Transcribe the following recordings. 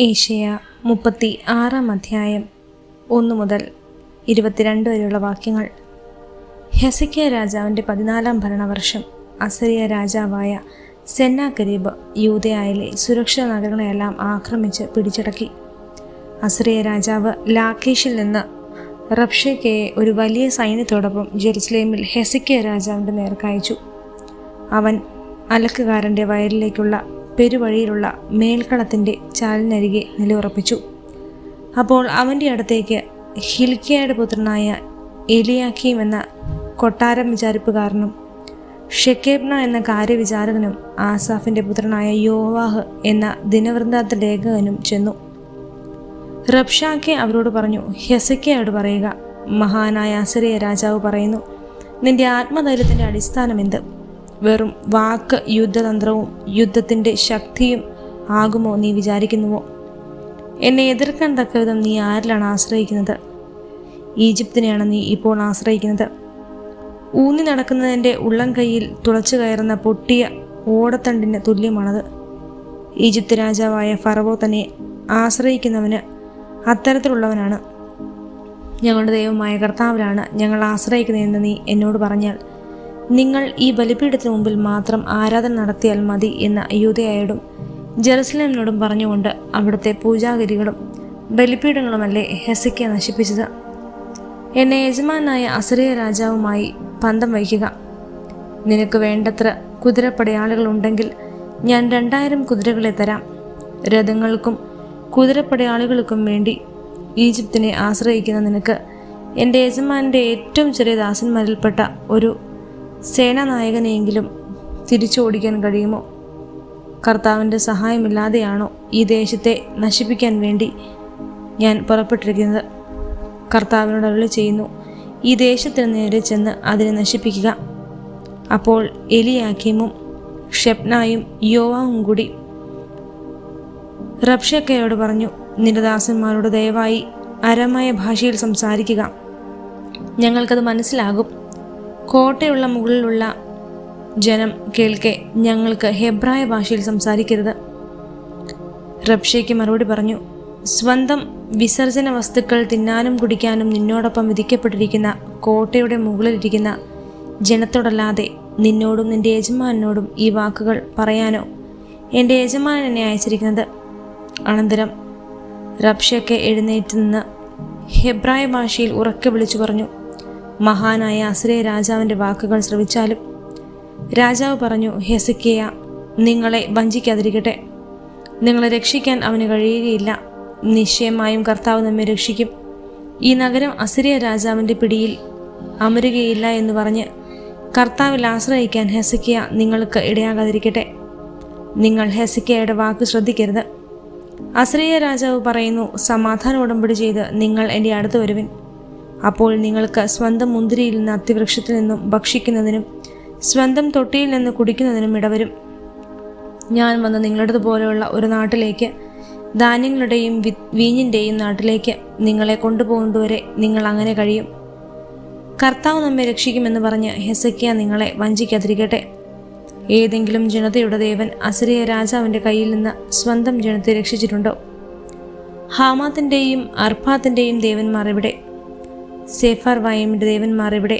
Asia 36 1 മുതൽ 22 വരെയുള്ള വാക്യങ്ങൾ. ഹെസക്കിയ രാജാവിൻ്റെ 14 ഭരണവർഷം അസീറിയ രാജാവായ സെന്നാകെരീബ് യൂദയായിലെ സുരക്ഷിത നഗരങ്ങളെല്ലാം ആക്രമിച്ച് പിടിച്ചടക്കി. അസീറിയ രാജാവ് ലാഖീഷിൽ നിന്ന് റബ്ഷേക്കയെ ഒരു വലിയ സൈന്യത്തോടൊപ്പം ജെറുസലേമിൽ ഹെസക്കിയ രാജാവിൻ്റെ നേർക്കയച്ചു. അവൻ അലക്കുകാരൻ്റെ വയലിലേക്കുള്ള പെരുവഴിയിലുള്ള മേൽക്കളത്തിൻ്റെ ചാലിനരികെ നിലയുറപ്പിച്ചു. അപ്പോൾ അവൻ്റെ അടുത്തേക്ക് ഹിൽക്കിയയുടെ പുത്രനായ എലിയാക്കീം എന്ന കൊട്ടാരം വിചാരിപ്പുകാരനും ഷെക്കേബ്ന എന്ന കാര്യവിചാരകനും ആസാഫിൻ്റെ പുത്രനായ യോവാഹ് എന്ന ദിനവൃത്താന്ത ലേഖകനും ചെന്നു. റബ്ഷാക്കെ അവരോട് പറഞ്ഞു, ഹെസക്കിയയോട് പറയുക, മഹാനായ അസീറിയ രാജാവ് പറയുന്നു, നിന്റെ ആത്മധൈര്യത്തിൻ്റെ അടിസ്ഥാനം എന്ത്? വെറും വാക്ക് യുദ്ധതന്ത്രവും യുദ്ധത്തിൻ്റെ ശക്തിയും ആകുമോ നീ വിചാരിക്കുന്നുവോ? എന്നെ എതിർക്കാൻ തക്കവിധം നീ ആരിലാണ് ആശ്രയിക്കുന്നത്? ഈജിപ്തിനെയാണ് നീ ഇപ്പോൾ ആശ്രയിക്കുന്നത്. ഊന്നി നടക്കുന്നതിൻ്റെ ഉള്ളം കൈയിൽ തുളച്ചു കയറുന്ന പൊട്ടിയ ഓടത്തണ്ടിന് തുല്യമാണത്. ഈജിപ്ത് രാജാവായ ഫറവോ തന്നെ ആശ്രയിക്കുന്നവന് അത്തരത്തിലുള്ളവനാണ്. ഞങ്ങളുടെ ദൈവമായ കർത്താവിലാണ് ഞങ്ങൾ ആശ്രയിക്കുന്നതെന്ന് നീ എന്നോട് പറഞ്ഞാൽ, നിങ്ങൾ ഈ ബലിപീഠത്തിന് മുമ്പിൽ മാത്രം ആരാധന നടത്തിയാൽ മതി എന്ന് യൂദയായോടും ജെറുസലേമിനോടും പറഞ്ഞുകൊണ്ട് അവിടുത്തെ പൂജാഗിരികളും ബലിപീഠങ്ങളുമല്ലേ ഹെസക്കിയ നശിപ്പിച്ചത്. എന്നെ യജമാനായ അസീറിയ രാജാവുമായി പന്തം വയ്ക്കുക. നിനക്ക് വേണ്ടത്ര കുതിരപ്പടയാളികളുണ്ടെങ്കിൽ ഞാൻ 2000 കുതിരകളെ തരാം. രഥങ്ങൾക്കും കുതിരപ്പടയാളികൾക്കും വേണ്ടി ഈജിപ്തിനെ ആശ്രയിക്കുന്ന നിനക്ക് എൻ്റെ യജമാൻ്റെ ഏറ്റവും ചെറിയ ദാസന്മാരിൽപ്പെട്ട ഒരു സേനാനായകനെയെങ്കിലും തിരിച്ചോടിക്കാൻ കഴിയുമോ? കർത്താവിൻ്റെ സഹായമില്ലാതെയാണോ ഈ ദേശത്തെ നശിപ്പിക്കാൻ വേണ്ടി ഞാൻ പുറപ്പെട്ടിരിക്കുന്നത്? കർത്താവിനോട് അരുളി ചെയ്യുന്നു, ഈ ദേശത്തിന് നേരെ ചെന്ന് അതിനെ നശിപ്പിക്കുക. അപ്പോൾ എലിയാക്കീമും ഷെബ്നായും യോവാവും കൂടി റബ്ഷേക്കയോട് പറഞ്ഞു, നിന്റെ ദാസന്മാരോട് ദയവായി അരമായ ഭാഷയിൽ സംസാരിക്കുക, ഞങ്ങൾക്കത് മനസ്സിലാകും. കോട്ടയുള്ള മുകളിലുള്ള ജനം കേൾക്കെ ഞങ്ങൾക്ക് ഹെബ്രായ ഭാഷയിൽ സംസാരിക്കരുത്. റബ്ഷേക്ക് മറുപടി പറഞ്ഞു, സ്വന്തം വിസർജന വസ്തുക്കൾ തിന്നാനും കുടിക്കാനും നിന്നോടൊപ്പം വിധിക്കപ്പെട്ടിരിക്കുന്ന കോട്ടയുടെ മുകളിലിരിക്കുന്ന ജനത്തോടല്ലാതെ നിന്നോടും നിന്റെ യജമാനോടും ഈ വാക്കുകൾ പറയാനോ എൻ്റെ യജമാനൻ എന്നെ അയച്ചിരിക്കുന്നത്? അനന്തരം റബ്ഷേക്ക് എഴുന്നേറ്റ് നിന്ന് ഹെബ്രായ ഭാഷയിൽ ഉറക്കെ വിളിച്ചു പറഞ്ഞു, മഹാനായ അസീറിയ രാജാവിൻ്റെ വാക്കുകൾ ശ്രവിച്ചാലും. രാജാവ് പറഞ്ഞു, ഹെസക്കിയ നിങ്ങളെ വഞ്ചിക്കാതിരിക്കട്ടെ. നിങ്ങളെ രക്ഷിക്കാൻ അവന് കഴിയുകയില്ല. നിശ്ചയമായും കർത്താവ് നമ്മെ രക്ഷിക്കും. ഈ നഗരം അസീറിയ രാജാവിൻ്റെ പിടിയിൽ അമരുകയില്ല എന്ന് പറഞ്ഞ് കർത്താവിൽ ആശ്രയിക്കാൻ ഹെസക്കിയ നിങ്ങൾക്ക് ഇടയാകാതിരിക്കട്ടെ. നിങ്ങൾ ഹെസക്കിയയുടെ വാക്ക് ശ്രദ്ധിക്കരുത്. അസീറിയ രാജാവ് പറയുന്നു, സമാധാന ഉടമ്പടി ചെയ്ത് നിങ്ങൾ എൻ്റെ അടുത്ത് വരുവിൻ. അപ്പോൾ നിങ്ങൾക്ക് സ്വന്തം മുന്തിരിയിൽ നിന്ന് അത്തിവൃക്ഷത്തിൽ നിന്നും ഭക്ഷിക്കുന്നതിനും സ്വന്തം തൊട്ടിയിൽ നിന്ന് കുടിക്കുന്നതിനും ഇടവരും. ഞാൻ വന്ന് നിങ്ങളുടേതുപോലെയുള്ള ഒരു നാട്ടിലേക്ക്, ധാന്യങ്ങളുടെയും വീഞ്ഞിൻ്റെയും നാട്ടിലേക്ക് നിങ്ങളെ കൊണ്ടുപോകുന്നതുവരെ നിങ്ങൾ അങ്ങനെ കഴിയും. കർത്താവ് നമ്മെ രക്ഷിക്കുമെന്ന് പറഞ്ഞ് ഹെസക്കിയ നിങ്ങളെ വഞ്ചിക്കാതിരിക്കട്ടെ. ഏതെങ്കിലും ജനതയുടെ ദേവൻ അസീറിയ രാജാവിൻ്റെ കയ്യിൽ നിന്ന് സ്വന്തം ജനത്തെ രക്ഷിച്ചിട്ടുണ്ടോ? ഹാമാത്തിൻ്റെയും അർഫാത്തിൻ്റെയും ദേവന്മാർ എവിടെ? സെഫർവയീമിൻ്റെ ദേവന്മാർ എവിടെ?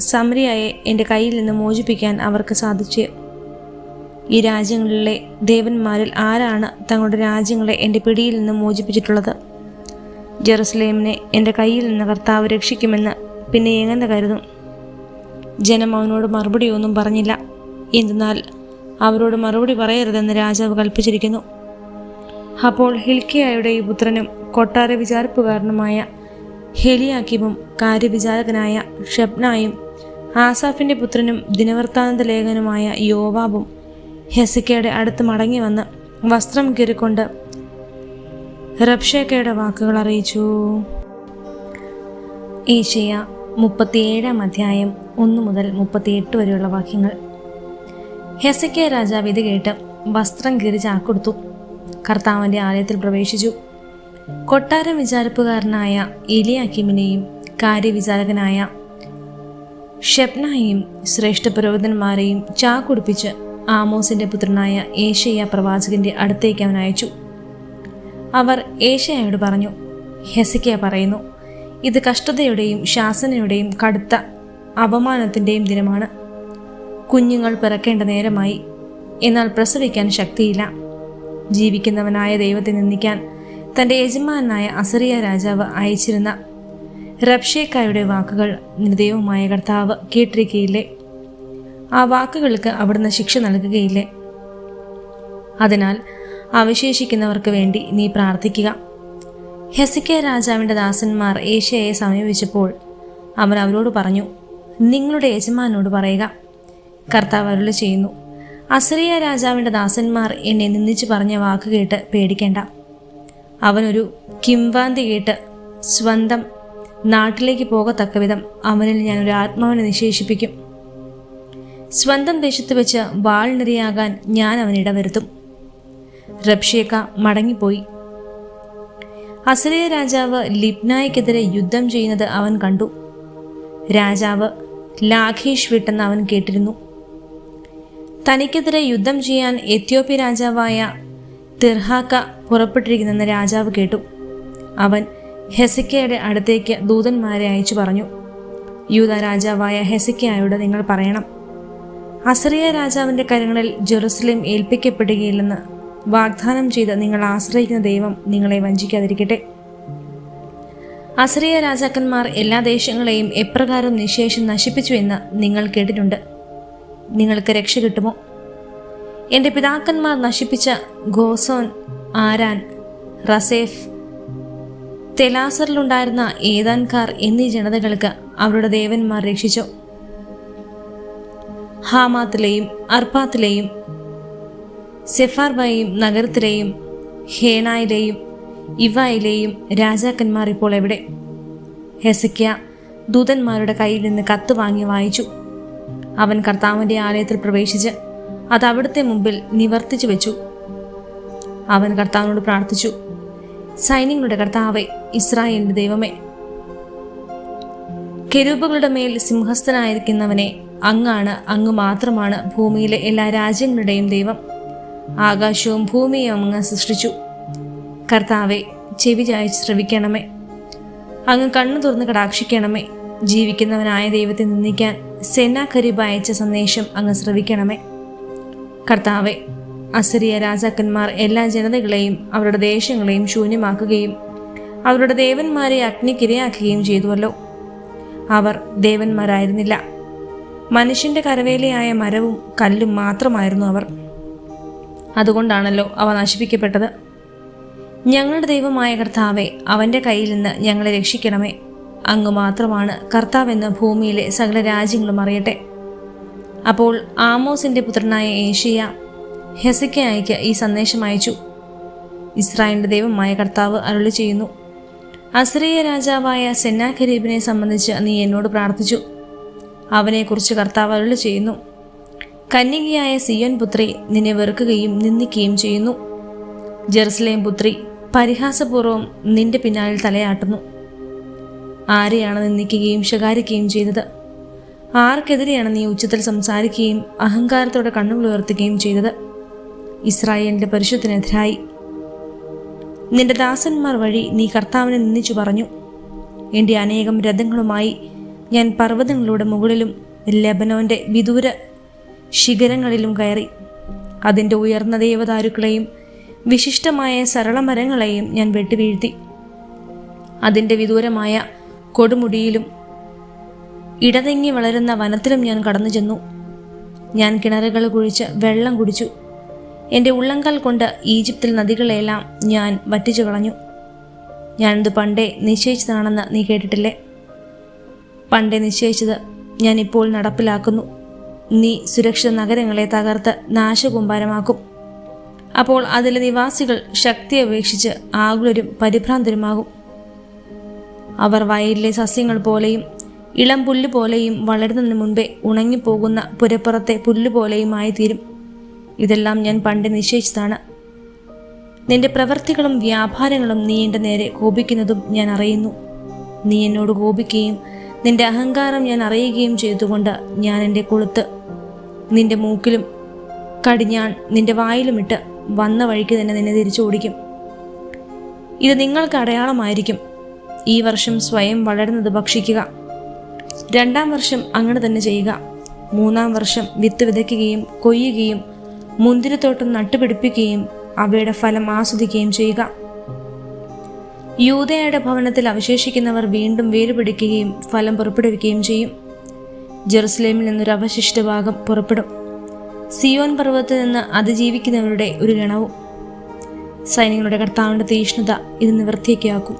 സമരിയായെ എൻ്റെ കയ്യിൽ നിന്ന് മോചിപ്പിക്കാൻ അവർക്ക് സാധിച്ചു. ഈ രാജ്യങ്ങളിലെ ദേവന്മാരിൽ ആരാണ് തങ്ങളുടെ രാജ്യങ്ങളെ എൻ്റെ പിടിയിൽ നിന്ന് മോചിപ്പിച്ചിട്ടുള്ളത്? ജെറുസലേമിനെ എൻ്റെ കയ്യിൽ നിന്ന് കർത്താവ് രക്ഷിക്കുമെന്ന് പിന്നെ എങ്ങനെ കരുതും? ജനം അവനോട് മറുപടിയൊന്നും പറഞ്ഞില്ല. എന്തെന്നാൽ അവരോട് മറുപടി പറയരുതെന്ന് രാജാവ് കൽപ്പിച്ചിരിക്കുന്നു. അപ്പോൾ ഹിൽക്കിയയുടെ പുത്രനും കൊട്ടാര വിചാരിപ്പുകാരനുമായ ഹെലിയാക്കീമും കാര്യവിചാരകനായ ഷെബ്നായും ആസാഫിൻ്റെ പുത്രനും ദിനവൃത്താന്ത ലേഖകനുമായ യോവാബും ഹെസക്കിയയുടെ അടുത്ത് മടങ്ങി വന്ന് വസ്ത്രം കീറിക്കൊണ്ട് റബ്ഷേക്കയുടെ വാക്കുകൾ അറിയിച്ചു. ഏഷ്യ 37 1 മുതൽ 38 വരെയുള്ള വാക്യങ്ങൾ. ഹെസക്കിയ രാജാവ് ഇത് കേട്ട് വസ്ത്രം കീറി ചാക്കൊടുത്തു, കർത്താവിൻ്റെ ആലയത്തിൽ പ്രവേശിച്ചു. കൊട്ടാരം വിചാരിപ്പുകാരനായ എലിയാക്കീമിനെയും കാര്യവിചാരകനായ ഷെബ്നായെയും ശ്രേഷ്ഠ പുരോഹിതന്മാരെയും ചാക്കുടിപ്പിച്ച് ആമോസിൻ്റെ പുത്രനായ ഏശയ്യാ പ്രവാചകൻ്റെ അടുത്തേക്ക് അവൻ അയച്ചു. അവർ ഏശയ്യായോട് പറഞ്ഞു, ഹെസക്കിയ പറയുന്നു, ഇത് കഷ്ടതയുടെയും ശാസനയുടെയും കടുത്ത അപമാനത്തിൻ്റെയും ദിനമാണ്. കുഞ്ഞുങ്ങൾ പിറക്കേണ്ട നേരമായി, എന്നാൽ പ്രസവിക്കാൻ ശക്തിയില്ല. ജീവിക്കുന്നവനായ ദൈവത്തെ നിന്ദിക്കാൻ തൻ്റെ യജമാനായ അസറിയ രാജാവ് അയച്ചിരുന്ന റബ്ഷേക്കായുടെ വാക്കുകൾ ദൈവമായ കർത്താവ് കേട്ടിരിക്കുകയില്ലേ? ആ വാക്കുകൾക്ക് അവിടുന്ന് ശിക്ഷ നൽകുകയില്ലേ? അതിനാൽ അവശേഷിക്കുന്നവർക്ക് വേണ്ടി നീ പ്രാർത്ഥിക്കുക. ഹെസക്കിയ രാജാവിൻ്റെ ദാസന്മാർ ഏശയ്യയെ സമീപിച്ചപ്പോൾ അവൻ അവരോട് പറഞ്ഞു, നിങ്ങളുടെ യജമാനോട് പറയുക, കർത്താവ് അരുളി ചെയ്യുന്നു, അസറിയ രാജാവിൻ്റെ ദാസന്മാർ എന്നെ നിന്ദിച്ചു പറഞ്ഞ വാക്ക് കേട്ട് പേടിക്കേണ്ട. അവനൊരു കിംവാന്തി കേട്ട് സ്വന്തം നാട്ടിലേക്ക് പോകത്തക്ക വിധം അവനിൽ ഞാനൊരു ആത്മാവിനെ നിശേഷിപ്പിക്കും. സ്വന്തം ദേശത്ത് വെച്ച് വാൾനിരയാകാൻ ഞാൻ അവനിടവരുത്തും. റബ്ഷേക്ക മടങ്ങിപ്പോയി. അസറിയ രാജാവ് ലിബ്നായ്ക്കെതിരെ യുദ്ധം ചെയ്യുന്നത് അവൻ കണ്ടു. രാജാവ് ലാഖീഷ് വിട്ടെന്ന് അവൻ കേട്ടിരുന്നു. തനിക്കെതിരെ യുദ്ധം ചെയ്യാൻ എത്യോപ്യ രാജാവായ തിർഹാക്ക പുറപ്പെട്ടിരിക്കുന്നെന്ന് രാജാവ് കേട്ടു. അവൻ ഹെസക്കിയയുടെ അടുത്തേക്ക് ദൂതന്മാരെ അയച്ചു പറഞ്ഞു, യൂദ രാജാവായ ഹെസക്കിയായോട് നിങ്ങൾ പറയണം, അസറിയ രാജാവിൻ്റെ കരങ്ങളിൽ ജെറുസലേം ഏൽപ്പിക്കപ്പെടുകയില്ലെന്ന് വാഗ്ദാനം ചെയ്ത് നിങ്ങൾ ആശ്രയിക്കുന്ന ദൈവം നിങ്ങളെ വഞ്ചിക്കാതിരിക്കട്ടെ. അസറിയ രാജാക്കന്മാർ എല്ലാ ദേശങ്ങളെയും എപ്രകാരം നിശേഷം നശിപ്പിച്ചു എന്ന് നിങ്ങൾ കേട്ടിട്ടുണ്ട്. നിങ്ങൾക്ക് രക്ഷ കിട്ടുമോ? എൻ്റെ പിതാക്കന്മാർ നശിപ്പിച്ച ഗോസോൻ, ആരാൻ, റസേഫ്, തെലാസറിലുണ്ടായിരുന്ന ഏതാൻകാർ എന്നീ ജനതകൾക്ക് അവരുടെ ദേവന്മാർ രക്ഷിച്ചു. ഹാമാത്തിലെയും അർപ്പാത്തിലെയും സെഫാർവയും നഗരത്തിലെയും ഹേനായിലെയും ഇവായിലെയും രാജാക്കന്മാർ ഇപ്പോൾ എവിടെ? ഹെസക്കിയ ദൂതന്മാരുടെ കയ്യിൽ നിന്ന് കത്ത് വാങ്ങി വായിച്ചു. അവൻ കർത്താവിൻ്റെ ആലയത്തിൽ പ്രവേശിച്ച് അത് അവിടുത്തെ മുമ്പിൽ നിവർത്തിച്ചു വെച്ചു. അവൻ കർത്താവിനോട് പ്രാർത്ഥിച്ചു, സൈന്യങ്ങളുടെ കർത്താവേ, ഇസ്രായേലിന്റെ ദൈവമേ, കെരൂബുകളുടെ മേൽ സിംഹസ്ഥനായിരിക്കുന്നവനെ, അങ്ങാണ്, അങ്ങ് മാത്രമാണ് ഭൂമിയിലെ എല്ലാ രാജ്യങ്ങളുടെയും ദൈവം. ആകാശവും ഭൂമിയും അങ്ങ് സൃഷ്ടിച്ചു. കർത്താവെ, ചെവി ചായച്ച് ശ്രവിക്കണമേ. അങ്ങ് കണ്ണു തുറന്ന് കടാക്ഷിക്കണമേ. ജീവിക്കുന്നവനായ ദൈവത്തെ നിന്ദിക്കാൻ സെനാഖരീബ് അയച്ച സന്ദേശം അങ്ങ് ശ്രവിക്കണമേ. കർത്താവെ, അസറിയ രാജാക്കന്മാർ എല്ലാ ജനതകളെയും അവരുടെ ദേശങ്ങളെയും ശൂന്യമാക്കുകയും അവരുടെ ദേവന്മാരെ അഗ്നിക്കിരയാക്കുകയും ചെയ്തുവല്ലോ. അവർ ദേവന്മാരായിരുന്നില്ല, മനുഷ്യന്റെ കരവേലയായ മരവും കല്ലും മാത്രമായിരുന്നു അവർ. അതുകൊണ്ടാണല്ലോ അവ നശിപ്പിക്കപ്പെട്ടത്. ഞങ്ങളുടെ ദൈവമായ കർത്താവെ, അവൻ്റെ കയ്യിൽ നിന്ന് ഞങ്ങളെ രക്ഷിക്കണമേ. അങ്ങ് മാത്രമാണ് കർത്താവെന്ന് ഭൂമിയിലെ സകല രാജ്യങ്ങളും അറിയട്ടെ. അപ്പോൾ ആമോസിന്റെ പുത്രനായ ഏശയ്യ ഹെസക്കിയായ്ക്ക് ഈ സന്ദേശം അയച്ചു. ഇസ്രായേലിന്റെ ദൈവമായ കർത്താവ് അരുളി ചെയ്യുന്നു, അസറിയ രാജാവായ സെനാഖരീബിനെ സംബന്ധിച്ച് നീ എന്നോട് പ്രാർത്ഥിച്ചു. അവനെക്കുറിച്ച് കർത്താവ് അരുളി ചെയ്യുന്നു, കന്യകയായ സിയോൻ പുത്രി നിന്നെ വെറുക്കുകയും നിന്ദിക്കുകയും ചെയ്യുന്നു. ജെറുസലേം പുത്രി പരിഹാസപൂർവ്വം നിന്റെ പിന്നാലിൽ തലയാട്ടുന്നു. ആരെയാണ് നിന്ദിക്കുകയും ശകാരിക്കുകയും ചെയ്തത്? ആർക്കെതിരെയാണ് നീ ഉച്ചത്തിൽ സംസാരിക്കുകയും അഹങ്കാരത്തോടെ കണ്ണുകൾ ഉയർത്തുകയും ചെയ്തത്? ഇസ്രായേലിന്റെ പരിശുദ്ധനെതിരായി. നിന്റെ ദാസന്മാർ വഴി നീ കർത്താവിനെ നിന്ദിച്ചു പറഞ്ഞു. എൻ്റെ അനേകം രഥങ്ങളുമായി ഞാൻ പർവ്വതങ്ങളുടെ മുകളിലും ലെബനോന്റെ വിദൂര ശിഖരങ്ങളിലും കയറി. അതിൻ്റെ ഉയർന്ന ദേവദാരുക്കളെയും വിശിഷ്ടമായ സരളമരങ്ങളെയും ഞാൻ വെട്ടിവീഴ്ത്തി. അതിൻ്റെ വിദൂരമായ കൊടുമുടിയിലും ഇടതെങ്ങി വളരുന്ന വനത്തിലും ഞാൻ കടന്നു ചെന്നു. ഞാൻ കിണറുകൾ കുഴിച്ച് വെള്ളം കുടിച്ചു. എൻ്റെ ഉള്ളങ്കാൽ കൊണ്ട് ഈജിപ്തിൽ നദികളെല്ലാം ഞാൻ വറ്റിച്ചു കളഞ്ഞു. ഞാനിത് പണ്ടേ നിശ്ചയിച്ചതാണെന്ന് നീ കേട്ടിട്ടില്ലേ? പണ്ടേ നിശ്ചയിച്ചത് ഞാൻ ഇപ്പോൾ നടപ്പിലാക്കുന്നു. നീ സുരക്ഷിത നഗരങ്ങളെ തകർത്ത് നാശകൂമ്പാരമാക്കും. അപ്പോൾ അതിലെ നിവാസികൾ ശക്തി അപേക്ഷിച്ച് ആകുലരും പരിഭ്രാന്തരുമാകും. അവർ വയലിലെ സസ്യങ്ങൾ പോലെയും ഇളം പുല്ല് പോലെയും വളരുന്നതിന് മുൻപേ ഉണങ്ങിപ്പോകുന്ന പുരപ്പുറത്തെ പുല്ലുപോലെയുമായി തീരും. ഇതെല്ലാം ഞാൻ പണ്ട് നിശ്ചയിച്ചതാണ്. നിന്റെ പ്രവൃത്തികളും വ്യാപാരങ്ങളും നീ എൻ്റെ നേരെ കോപിക്കുന്നതും ഞാൻ അറിയുന്നു. നീ എന്നോട് കോപിക്കുകയും നിന്റെ അഹങ്കാരം ഞാൻ അറിയുകയും ചെയ്തുകൊണ്ട് ഞാൻ എൻ്റെ കൊളുത്ത് നിന്റെ മൂക്കിലും കടിഞ്ഞാൺ നിന്റെ വായിലുമിട്ട് വന്ന വഴിക്ക് തന്നെ നിന്നെ തിരിച്ചു ഓടിക്കും. ഇത് നിങ്ങൾക്ക് അടയാളമായിരിക്കും. ഈ വർഷം സ്വയം വളരുന്നത് ഭക്ഷിക്കുക. 2-ാം വർഷം അങ്ങനെ തന്നെ ചെയ്യുക. 3-ാം വർഷം വിത്ത് വിതയ്ക്കുകയും കൊയ്യുകയും മുന്തിരിത്തോട്ടം നട്ടുപിടിപ്പിക്കുകയും അവയുടെ ഫലം ആസ്വദിക്കുകയും ചെയ്യുക. യൂദയുടെ ഭവനത്തിൽ അവശേഷിക്കുന്നവർ വീണ്ടും വേരുപിടിക്കുകയും ഫലം പുറപ്പെടുവിക്കുകയും ചെയ്യും. ജെറുസലേമിൽ നിന്നൊരു അവശിഷ്ട ഭാഗം പുറപ്പെടും. സിയോൻ പർവ്വതത്തിൽ നിന്ന് അതിജീവിക്കുന്നവരുടെ ഒരു ഗണവും. സൈന്യങ്ങളുടെ കർത്താവിൻ്റെ തീഷ്ണത ഇത് നിവൃത്തിയാക്കും.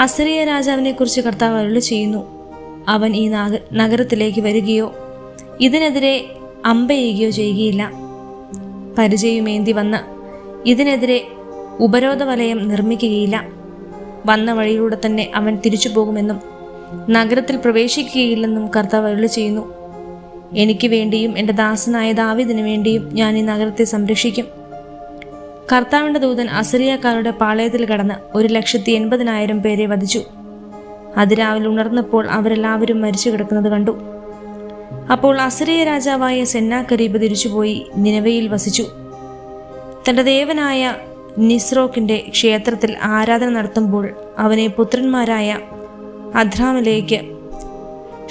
അസീറിയ രാജാവിനെ കുറിച്ച് കർത്താവ് അരുളി ചെയ്യുന്നു, അവൻ ഈ നഗരത്തിലേക്ക് വരികയോ ഇതിനെതിരെ അമ്പെയ്യുകയോ ചെയ്യുകയില്ല. പരിചയുമേന്തി വന്ന് ഇതിനെതിരെ ഉപരോധ വലയം നിർമ്മിക്കുകയില്ല. വന്ന വഴിയിലൂടെ തന്നെ അവൻ തിരിച്ചു പോകുമെന്നും നഗരത്തിൽ പ്രവേശിക്കുകയില്ലെന്നും കർത്താവ് അരുളി ചെയ്യുന്നു. എനിക്ക് വേണ്ടിയും എൻ്റെ ദാസനായ ദാവീദിനു വേണ്ടിയും ഞാൻ ഈ നഗരത്തെ സംരക്ഷിക്കും. കർത്താവിൻ്റെ ദൂതൻ അസീറിയക്കാരുടെ പാളയത്തിൽ കടന്ന് 1,80,000 പേരെ വധിച്ചു. അതിരാവിലെ ഉണർന്നപ്പോൾ അവരെല്ലാവരും മരിച്ചു കിടക്കുന്നത് കണ്ടു. അപ്പോൾ അസീറിയ രാജാവായ സെന്നാകരീബ് തിരിച്ചുപോയി നിനവയിൽ വസിച്ചു. തൻ്റെ ദേവനായ നിസ്രോക്കിൻ്റെ ക്ഷേത്രത്തിൽ ആരാധന നടത്തുമ്പോൾ അവനെ പുത്രന്മാരായ അദ്രാമിലേക്ക്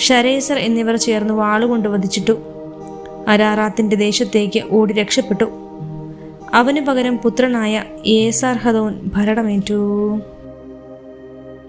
ഷരേസർ എന്നിവർ ചേർന്ന് വാളുകൊണ്ട് വധിച്ചിട്ടു. അരാറാത്തിൻ്റെ ദേശത്തേക്ക് ഓടി രക്ഷപ്പെട്ടു. അവനു പകരം പുത്രനായ ഏസാർഹദോൻ ഭരണമേറ്റു.